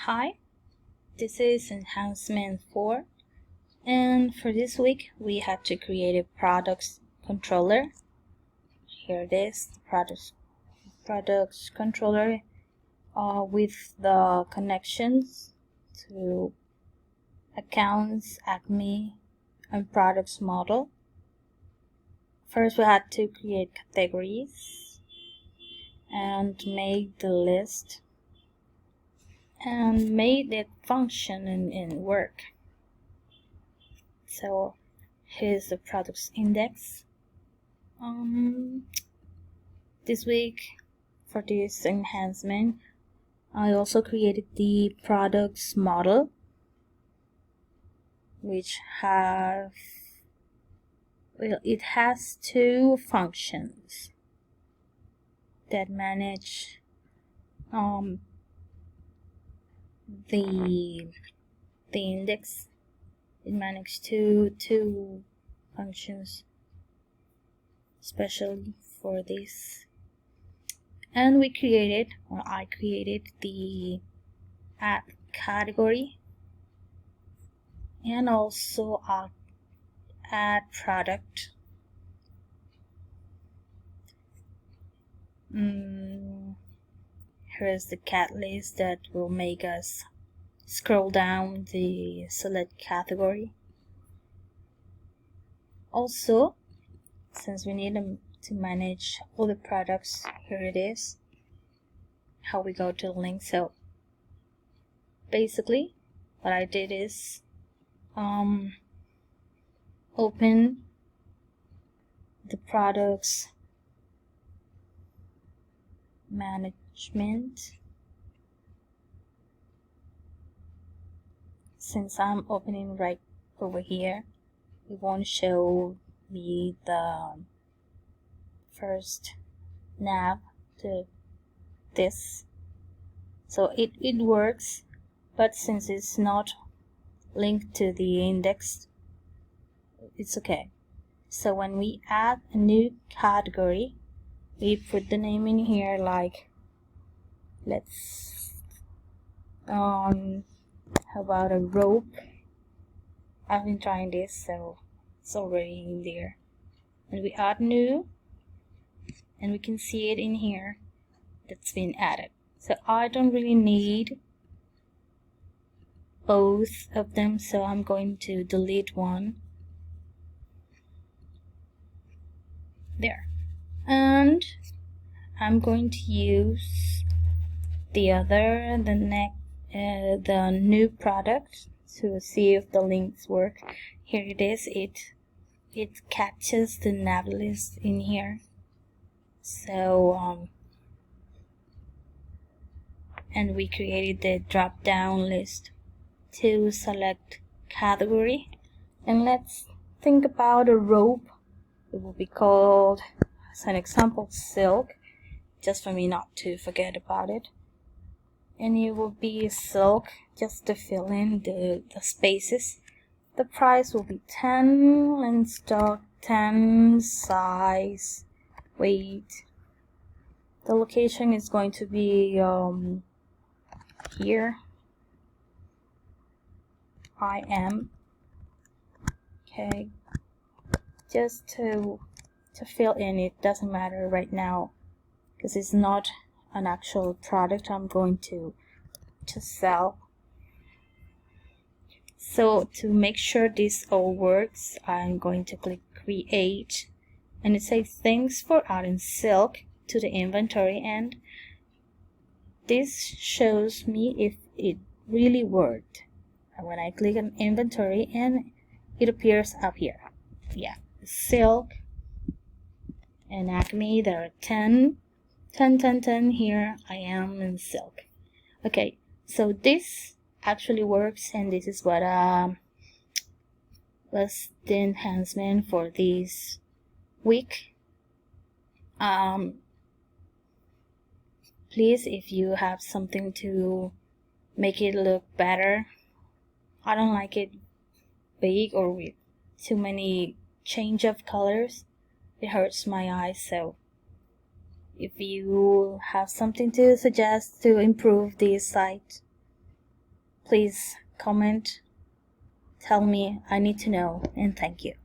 Hi, this is enhancement 4, and for this week we have to create a products controller. Here it is, the products controller with the connections to accounts, Acme, and products model. First we had to create categories and make the list and made it function and work. So here's the products index. This week for this enhancement I also created the products model, which it has two functions that manage the index. It manages two functions especially for this, and I created the add category and also add product. Here's the cat list that will make us scroll down the select category. Also, since we need to manage all the products, here it is how we go to the link. So basically what I did is open the products management. Since I'm opening right over here, it won't show me the first nav to this, so it works, but since it's not linked to the index, it's okay. So when we add a new category, we put the name in here, like let's how about a rope. I've been trying this, so it's already in there, and we add new, and we can see it in here that's been added. So I don't really need both of them, so I'm going to delete one there, and I'm going to use the new product to see if the links work. Here it is. It catches the nav list in here. So and we created the drop down list to select category, and let's think about a rope. It will be called, as an example, silk, just for me not to forget about it. And it will be silk, just to fill in the spaces. The price will be 10, in stock 10, size, weight. The location is going to be here. I am okay, just to fill in. It doesn't matter right now because it's not an actual product I'm going to sell. So to make sure this all works, I'm going to click create, and it says thanks for adding silk to the inventory, and this shows me if it really worked. And when I click on inventory, and it appears up here. Yeah, silk and Acme, there are 10 here. I am in silk. Okay, so this actually works, and this is what was the enhancement for this week. Please, if you have something to make it look better, I don't like it big or with too many change of colors. It hurts my eyes. So if you have something to suggest to improve this site, Please comment, tell me, I need to know, and thank you.